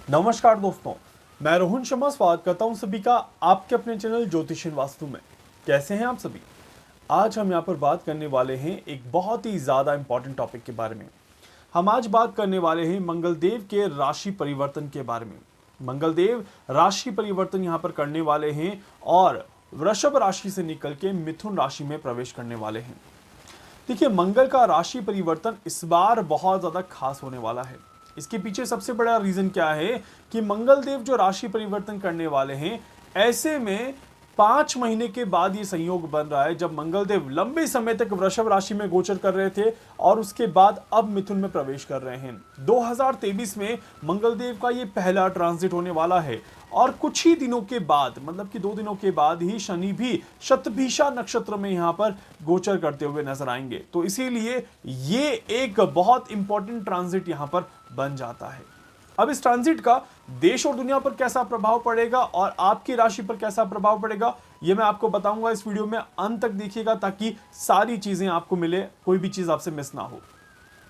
नमस्कार दोस्तों, मैं रोहन शर्मा स्वागत करता हूं सभी का आपके अपने चैनल ज्योतिषीय वास्तु में। कैसे हैं आप सभी? आज हम यहां पर बात करने वाले हैं एक बहुत ही ज़्यादा इंपॉर्टेंट टॉपिक के बारे में। हम आज बात करने वाले हैं मंगलदेव के राशि परिवर्तन के बारे में। मंगलदेव राशि परिवर्तन यहां पर करने वाले हैं और वृषभ राशि से निकल के मिथुन राशि में प्रवेश करने वाले हैं। देखिए, मंगल का राशि परिवर्तन इस बार बहुत ज़्यादा खास होने वाला है। इसके पीछे सबसे बड़ा रीजन क्या है कि मंगल देव जो राशि परिवर्तन करने वाले हैं, ऐसे में 5 महीने के बाद ये संयोग बन रहा है जब मंगल देव लंबे समय तक वृषभ राशि में गोचर कर रहे थे और उसके बाद अब मिथुन में प्रवेश कर रहे हैं। 2023 में मंगल देव का ये पहला ट्रांजिट होने वाला है और कुछ ही दिनों के बाद, मतलब कि 2 दिनों के बाद ही शनि भी शतभिषा नक्षत्र में यहां पर गोचर करते हुए नजर आएंगे। तो इसीलिए ये एक बहुत इंपॉर्टेंट ट्रांजिट यहां पर बन जाता है। अब इस ट्रांजिट का देश और दुनिया पर कैसा प्रभाव पड़ेगा और आपकी राशि पर कैसा प्रभाव पड़ेगा, ये मैं आपको बताऊंगा इस वीडियो में। अंत तक देखिएगा ताकि सारी चीजें आपको मिले, कोई भी चीज आपसे मिस ना हो।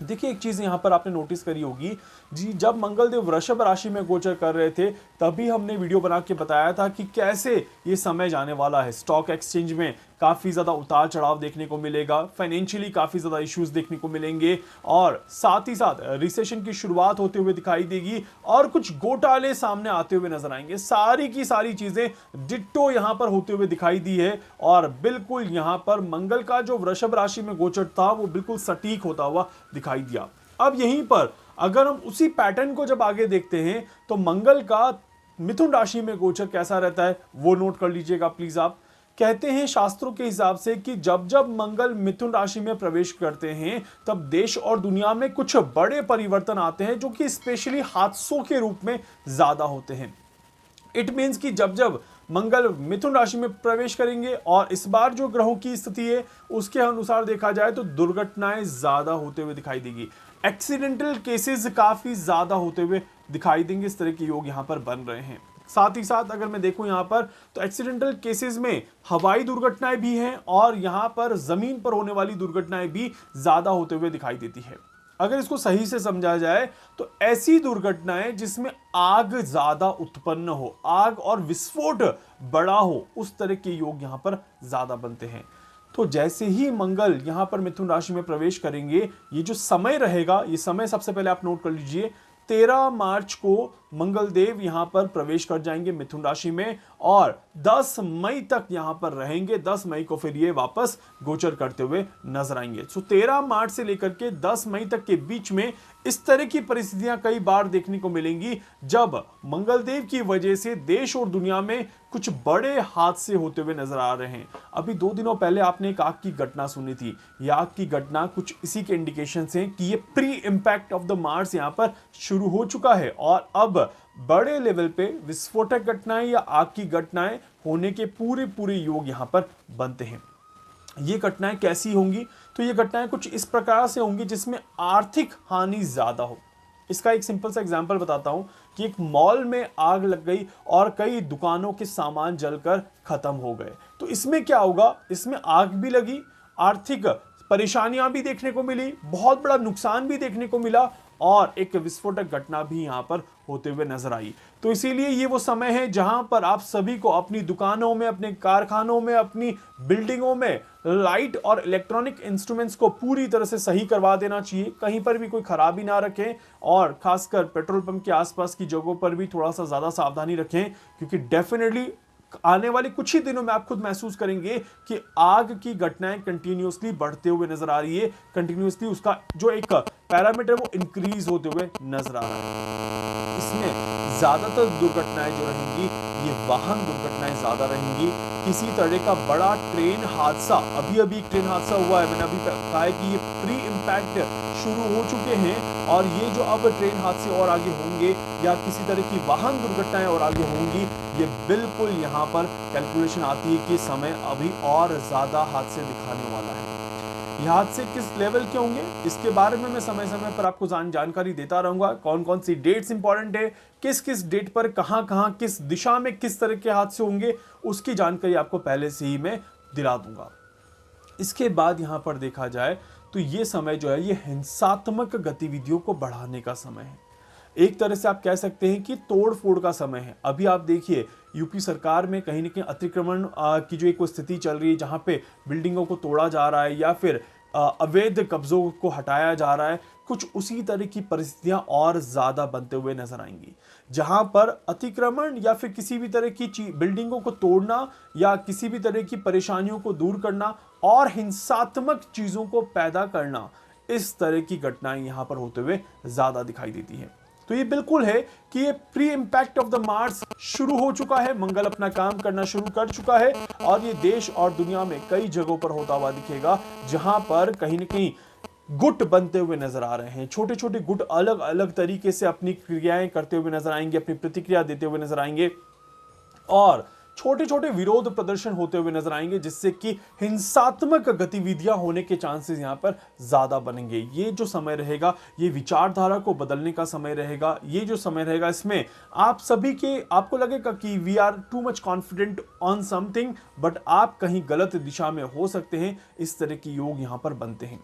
देखिए, एक चीज यहां पर आपने नोटिस करी होगी जी, जब मंगलदेव वृषभ राशि में गोचर कर रहे थे तभी हमने वीडियो बना के बताया था कि कैसे ये समय जाने वाला है। स्टॉक एक्सचेंज में काफी ज्यादा उतार चढ़ाव देखने को मिलेगा, फाइनेंशियली काफी ज्यादा इश्यूज देखने को मिलेंगे और साथ ही साथ रिसेशन की शुरुआत होते हुए दिखाई देगी और कुछ घोटाले सामने आते हुए नजर आएंगे। सारी की सारी चीजें डिट्टो यहां पर होते हुए दिखाई दी है और बिल्कुल यहां पर मंगल का जो वृषभ राशि में गोचर था वो बिल्कुल सटीक होता हुआ दिखाई दिया। अब यहीं पर अगर हम उसी पैटर्न को जब आगे देखते हैं तो मंगल का मिथुन राशि में गोचर कैसा रहता है वो नोट कर लीजिएगा प्लीज। आप कहते हैं शास्त्रों के हिसाब से कि जब जब मंगल मिथुन राशि में प्रवेश करते हैं तब देश और दुनिया में कुछ बड़े परिवर्तन आते हैं जो कि स्पेशली हादसों के रूप में ज्यादा होते हैं। इट मीन्स कि जब जब मंगल मिथुन राशि में प्रवेश करेंगे और इस बार जो ग्रहों की स्थिति है उसके अनुसार देखा जाए तो दुर्घटनाएं ज्यादा होते हुए दिखाई देगी, एक्सीडेंटल केसेस काफी ज्यादा होते हुए दिखाई देंगे। इस तरह के योग यहां पर बन रहे हैं। साथ ही साथ अगर मैं देखूं यहां पर तो एक्सीडेंटल केसेस में हवाई दुर्घटनाएं भी हैं और यहां पर जमीन पर होने वाली दुर्घटनाएं भी ज्यादा होते हुए दिखाई देती है। अगर इसको सही से समझा जाए तो ऐसी दुर्घटनाएं जिसमें आग ज्यादा उत्पन्न हो, आग और विस्फोट बड़ा हो, उस तरह के योग यहां पर ज्यादा बनते हैं। तो जैसे ही मंगल यहां पर मिथुन राशि में प्रवेश करेंगे, ये जो समय रहेगा, ये समय सबसे पहले आप नोट कर लीजिए। 13 मार्च को मंगलदेव यहां पर प्रवेश कर जाएंगे मिथुन राशि में और 10 मई तक यहां पर रहेंगे। 10 मई को फिर ये वापस गोचर करते हुए नजर आएंगे। सो 13 मार्च से लेकर के 10 मई तक के बीच में इस तरह की परिस्थितियां कई बार देखने को मिलेंगी जब मंगलदेव की वजह से देश और दुनिया में कुछ बड़े हादसे होते हुए नजर आ रहे हैं। अभी 2 दिनों पहले आपने एक आग की घटना सुनी थी। यह आग की घटना कुछ इसी के इंडिकेशन हैं कि ये pre impact of the Mars यहां पर शुरू हो चुका है और अब बड़े लेवल पे विस्फोटक घटनाएं या आग की घटनाएं होने के पूरे योग यहां पर बनते हैं। ये घटनाएं कैसी होंगी? तो ये घटनाएं कुछ इस प्रकार से होंगी जिसमें आर्थिक हानि ज्यादा हो। इसका एक सिंपल सा एग्जांपल बताता हूं कि एक मॉल में आग लग गई और कई दुकानों के सामान जलकर खत्म हो गए। तो इसमें क्या होगा? इसमें आग भी लगी, आर्थिक परेशानियां भी देखने को मिली, बहुत बड़ा नुकसान भी देखने को मिला और एक विस्फोटक घटना भी यहां पर होते हुए नजर आई। तो इसीलिए ये वो समय है जहां पर आप सभी को अपनी दुकानों में, अपने कारखानों में, अपनी बिल्डिंगों में लाइट और इलेक्ट्रॉनिक इंस्ट्रूमेंट्स को पूरी तरह से सही करवा देना चाहिए। कहीं पर भी कोई खराबी ना रखें और खासकर पेट्रोल पंप के आसपास की जगहों पर भी थोड़ा सा ज्यादा सावधानी रखें, क्योंकि डेफिनेटली आने वाले कुछ ही दिनों में आप खुद महसूस करेंगे कि आग की घटनाएं कंटिन्यूअसली बढ़ते हुए नजर आ रही है। कंटिन्यूअसली उसका जो एक पैरामीटर वो इंक्रीज होते हुए नजर आ रहा है। इसमें ज्यादातर दुर्घटनाएं जो रहेंगी ये वाहन दुर्घटनाएं ज्यादा रहेंगी। किसी तरह का बड़ा ट्रेन हादसा, अभी एक ट्रेन हादसा हुआ है, मैंने अभी कहा है कि ये प्री इंपैक्ट शुरू हो चुके हैं और ये जो अब ट्रेन हादसे और आगे होंगे या किसी तरह की वाहन दुर्घटनाएं और आगे होंगी, ये बिल्कुल यहां पर कैलकुलेशन आती है कि समय अभी और ज्यादा हादसे दिखाने वाला है। ये हादसे किस लेवल के होंगे इसके बारे में मैं समय समय पर आपको जानकारी देता रहूंगा। कौन कौन सी डेट्स इंपॉर्टेंट है, किस किस डेट पर कहां कहां किस दिशा में किस तरह के हादसे होंगे, उसकी जानकारी आपको पहले से ही मैं दिला दूंगा। इसके बाद यहां पर देखा जाए तो ये समय जो है ये हिंसात्मक गतिविधियों को बढ़ाने का समय है। एक तरह से आप कह सकते हैं कि तोड़ फोड़ का समय है। अभी आप देखिए यूपी सरकार में कहीं ना कहीं अतिक्रमण की जो एक स्थिति चल रही है, जहां पे बिल्डिंगों को तोड़ा जा रहा है या फिर अवैध कब्जों को हटाया जा रहा है, कुछ उसी तरह की परिस्थितियां और ज्यादा बनते हुए नजर आएंगी, जहां पर अतिक्रमण या फिर किसी भी तरह की बिल्डिंगों को तोड़ना या किसी भी तरह की परेशानियों को दूर करना और हिंसात्मक चीजों को पैदा करना, इस तरह की घटनाएं यहां पर होते हुए ज्यादा दिखाई देती हैं। तो ये बिल्कुल है कि ये pre impact of the Mars शुरू हो चुका है, मंगल अपना काम करना शुरू कर चुका है और ये देश और दुनिया में कई जगहों पर होता हुआ दिखेगा, जहां पर कहीं ना कहीं गुट बनते हुए नजर आ रहे हैं। छोटे छोटे गुट अलग अलग तरीके से अपनी क्रियाएं करते हुए नजर आएंगे, अपनी प्रतिक्रिया देते हुए नजर आएंगे और छोटे छोटे विरोध प्रदर्शन होते हुए नजर आएंगे, जिससे कि हिंसात्मक गतिविधियां होने के चांसेस यहां पर ज्यादा बनेंगे। ये जो समय रहेगा, ये विचारधारा को बदलने का समय रहेगा। ये जो समय रहेगा, इसमें आप सभी के आपको लगेगा कि we are too much confident on something, but आप कहीं गलत दिशा में हो सकते हैं। इस तरह के योग यहां पर बनते हैं।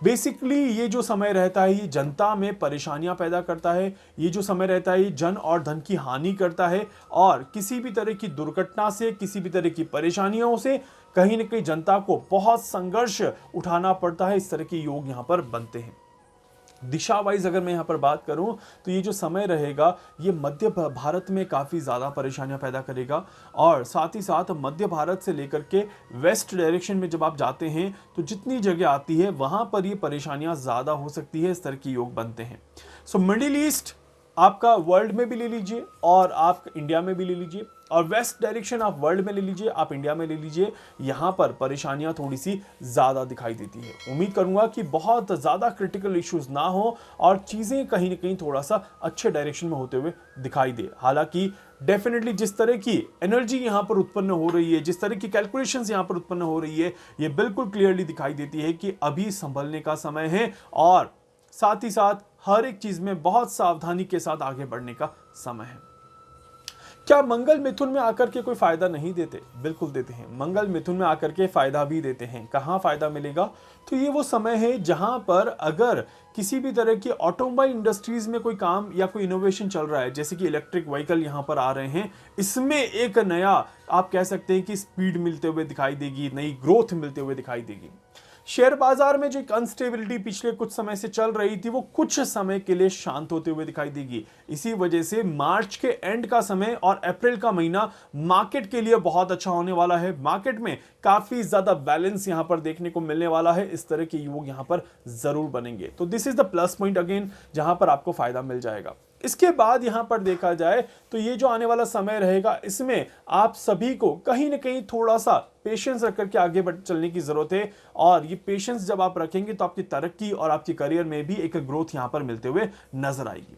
बेसिकली ये जो समय रहता है, ये जनता में परेशानियां पैदा करता है। ये जो समय रहता है, ये जन और धन की हानि करता है और किसी भी तरह की दुर्घटना से, किसी भी तरह की परेशानियों से कहीं ना कहीं जनता को बहुत संघर्ष उठाना पड़ता है। इस तरह के योग यहां पर बनते हैं। दिशा वाइज अगर मैं यहां पर बात करूं तो ये जो समय रहेगा, ये मध्य भारत में काफी ज्यादा परेशानियां पैदा करेगा और साथ ही साथ मध्य भारत से लेकर के वेस्ट डायरेक्शन में जब आप जाते हैं तो जितनी जगह आती है वहां पर ये परेशानियां ज्यादा हो सकती है। इस तरह के योग बनते हैं। सो मिडिल ईस्ट आपका वर्ल्ड में भी ले लीजिए और आप इंडिया में भी ले लीजिए, और वेस्ट डायरेक्शन आप वर्ल्ड में ले लीजिए, आप इंडिया में ले लीजिए, यहां पर परेशानियां थोड़ी सी ज्यादा दिखाई देती है। उम्मीद करूंगा कि बहुत ज्यादा क्रिटिकल इश्यूज ना हो और चीजें कहीं ना कहीं थोड़ा सा अच्छे डायरेक्शन में होते हुए दिखाई दे। हालांकि डेफिनेटली जिस तरह की एनर्जी यहां पर उत्पन्न हो रही है, जिस तरह की कैलकुलेशंस यहां पर उत्पन्न हो रही है, ये बिल्कुल क्लियरली दिखाई देती है कि अभी संभलने का समय है और साथ ही साथ हर एक चीज में बहुत सावधानी के साथ आगे बढ़ने का समय है। क्या मंगल मिथुन में आकर के कोई फायदा नहीं देते? बिल्कुल देते हैं। मंगल मिथुन में आकर के फायदा भी देते हैं। कहां फायदा मिलेगा? तो ये वो समय है जहां पर अगर किसी भी तरह की ऑटोमोबाइल इंडस्ट्रीज में कोई काम या कोई इनोवेशन चल रहा है, जैसे कि इलेक्ट्रिक व्हीकल यहां पर आ रहे हैं, इसमें एक नया आप कह सकते हैं कि स्पीड मिलते हुए दिखाई देगी, नई ग्रोथ मिलते हुए दिखाई देगी। शेयर बाजार में जो एक अनस्टेबिलिटी पिछले कुछ समय से चल रही थी, वो कुछ समय के लिए शांत होते हुए दिखाई देगी। इसी वजह से मार्च के एंड का समय और अप्रैल का महीना मार्केट के लिए बहुत अच्छा होने वाला है। मार्केट में काफी ज्यादा बैलेंस यहां पर देखने को मिलने वाला है। इस तरह के योग यहां पर जरूर बनेंगे। तो this is the plus point again, जहां पर आपको फायदा मिल जाएगा। इसके बाद यहां पर देखा जाए तो ये जो आने वाला समय रहेगा, इसमें आप सभी को कहीं ना कहीं थोड़ा सा पेशेंस रख करके आगे बढ़ चलने की जरूरत है और ये पेशेंस जब आप रखेंगे तो आपकी तरक्की और आपकी करियर में भी एक ग्रोथ यहां पर मिलते हुए नजर आएगी।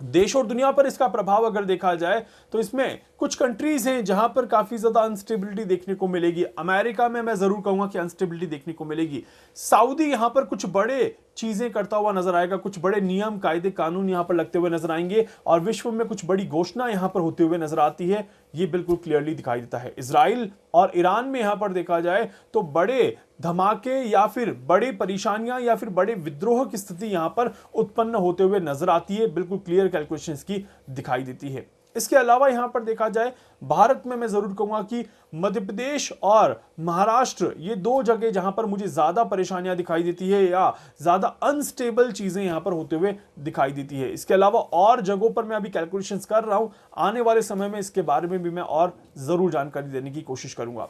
देश और दुनिया पर इसका प्रभाव अगर देखा जाए तो इसमें कुछ कंट्रीज हैं जहां पर काफी ज्यादा अनस्टेबिलिटी देखने को मिलेगी। अमेरिका में मैं जरूर कहूंगा कि अनस्टेबिलिटी देखने को मिलेगी। सऊदी यहां पर कुछ बड़े चीजें करता हुआ नजर आएगा, कुछ बड़े नियम कायदे कानून यहां पर लगते हुए नजर आएंगे और विश्व में कुछ बड़ी घोषणा यहां पर होते हुए नजर आती है। ये बिल्कुल क्लियरली दिखाई देता है। इजराइल और ईरान में यहां पर देखा जाए तो बड़े धमाके या फिर बड़ी परेशानियां या फिर बड़े विद्रोह की स्थिति यहां पर उत्पन्न होते हुए नजर आती है। बिल्कुल क्लियर कैलकुलेशंस की दिखाई देती है। इसके अलावा यहां पर देखा जाए भारत में मैं जरूर कहूंगा कि मध्य प्रदेश और महाराष्ट्र, ये दो जगह जहां पर मुझे ज्यादा परेशानियां दिखाई देती है या ज्यादा अनस्टेबल चीजें यहां पर होते हुए दिखाई देती है। इसके अलावा और जगहों पर मैं अभी कैलकुलेशंस कर रहा हूं, आने वाले समय में इसके बारे में भी मैं और जरूर जानकारी देने की कोशिश करूंगा।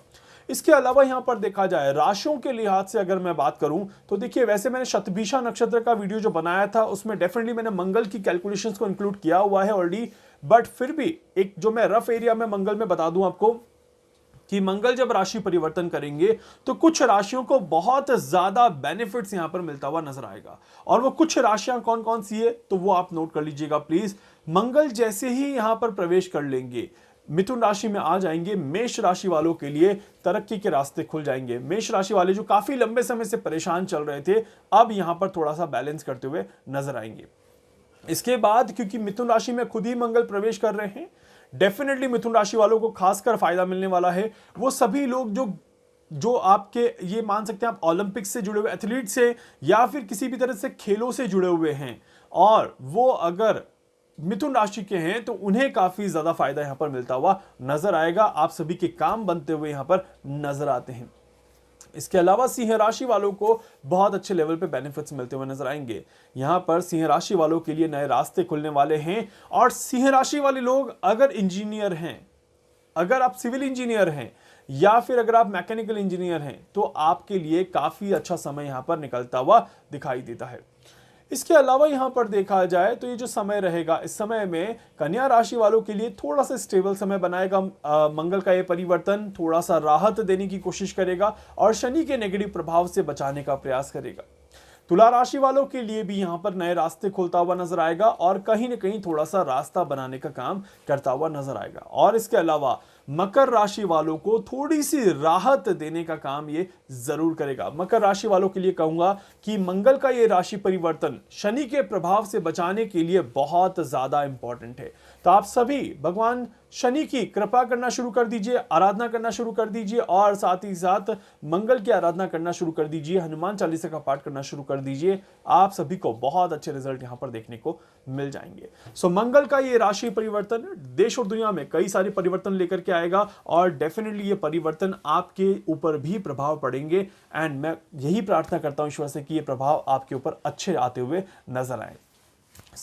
इसके अलावा यहां पर देखा जाए राशियों के लिहाज से अगर मैं बात करूं तो देखिए, वैसे मैंने शतभिषा नक्षत्र का वीडियो जो बनाया था उसमें डेफिनेटली मैंने मंगल की कैलकुलेशंस को इंक्लूड किया हुआ है ऑलरेडी, बट फिर भी एक जो मैं रफ एरिया में मंगल में बता दूं आपको कि मंगल जब राशि परिवर्तन करेंगे तो कुछ राशियों को बहुत ज्यादा बेनिफिट्स यहां पर मिलता हुआ नजर आएगा। और वो कुछ राशियां कौन कौन सी है तो वो आप नोट कर लीजिएगा प्लीज। मंगल जैसे ही यहां पर प्रवेश कर लेंगे, मिथुन राशि में आ जाएंगे, मेष राशि वालों के लिए तरक्की के रास्ते खुल जाएंगे। मेष राशि वाले जो काफी लंबे समय से परेशान चल रहे थे, अब यहां पर थोड़ा सा बैलेंस करते हुए नजर आएंगे। इसके बाद क्योंकि मिथुन राशि में खुद ही मंगल प्रवेश कर रहे हैं, डेफिनेटली मिथुन राशि वालों को खासकर फायदा मिलने वाला है। वो सभी लोग जो आपके ये मान सकते हैं आप ओलंपिक्स से जुड़े हुए एथलीट से या फिर किसी भी तरह से खेलों से जुड़े हुए हैं और वो अगर मिथुन राशि के हैं तो उन्हें काफी ज्यादा फायदा यहां पर मिलता हुआ नजर आएगा। आप सभी के काम बनते हुए यहां पर नजर आते हैं। इसके अलावा सिंह राशि वालों को बहुत अच्छे लेवल पे बेनिफिट्स मिलते हुए नजर आएंगे। यहां पर सिंह राशि वालों के लिए नए रास्ते खुलने वाले हैं। और सिंह राशि वाले लोग अगर इंजीनियर हैं, अगर आप सिविल इंजीनियर हैं या फिर अगर आप मैकेनिकल इंजीनियर हैं, तो आपके लिए काफी अच्छा समय यहां पर निकलता हुआ दिखाई देता है। इसके अलावा यहां पर देखा जाए तो ये जो समय रहेगा, इस समय में कन्या राशि वालों के लिए थोड़ा सा स्टेबल समय बनाएगा। मंगल का ये परिवर्तन थोड़ा सा राहत देने की कोशिश करेगा और शनि के नेगेटिव प्रभाव से बचाने का प्रयास करेगा। तुला राशि वालों के लिए भी यहां पर नए रास्ते खुलता हुआ नजर आएगा और कहीं ना कहीं थोड़ा सा रास्ता बनाने का काम करता हुआ नजर आएगा। और इसके अलावा मकर राशि वालों को थोड़ी सी राहत देने का काम ये जरूर करेगा। मकर राशि वालों के लिए कहूंगा कि मंगल का ये राशि परिवर्तन शनि के प्रभाव से बचाने के लिए बहुत ज्यादा इंपॉर्टेंट है। तो आप सभी भगवान शनि की कृपा करना शुरू कर दीजिए, आराधना करना शुरू कर दीजिए और साथ ही साथ मंगल की आराधना करना शुरू कर दीजिए, हनुमान चालीसा का पाठ करना शुरू कर दीजिए। आप सभी को बहुत अच्छे रिजल्ट यहां पर देखने को मिल जाएंगे। सो मंगल का ये राशि परिवर्तन देश और दुनिया में कई सारे परिवर्तन लेकर के आएगा और डेफिनेटली ये परिवर्तन आपके ऊपर भी प्रभाव पड़ेंगे। एंड मैं यही प्रार्थना करता हूं ईश्वर से कि ये प्रभाव आपके ऊपर अच्छे आते हुए नजर आए।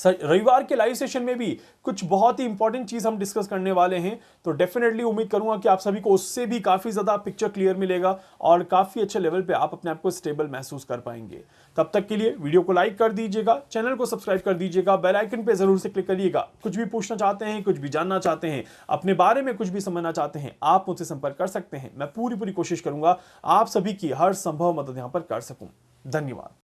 रविवार के लाइव सेशन में भी कुछ बहुत ही इंपॉर्टेंट चीज हम डिस्कस करने वाले हैं, तो डेफिनेटली उम्मीद करूंगा कि आप सभी को उससे भी काफी ज्यादा पिक्चर क्लियर मिलेगा और काफी अच्छे लेवल पे आप अपने आप को स्टेबल महसूस कर पाएंगे। तब तक के लिए वीडियो को लाइक कर दीजिएगा, चैनल को सब्सक्राइब कर दीजिएगा, बेल आइकन पे जरूर से क्लिक करिएगा। कुछ भी पूछना चाहते हैं, कुछ भी जानना चाहते हैं, अपने बारे में कुछ भी समझना चाहते हैं, आप मुझसे संपर्क कर सकते हैं। मैं पूरी कोशिश करूंगा आप सभी की हर संभव मदद यहां पर कर सकूं। धन्यवाद।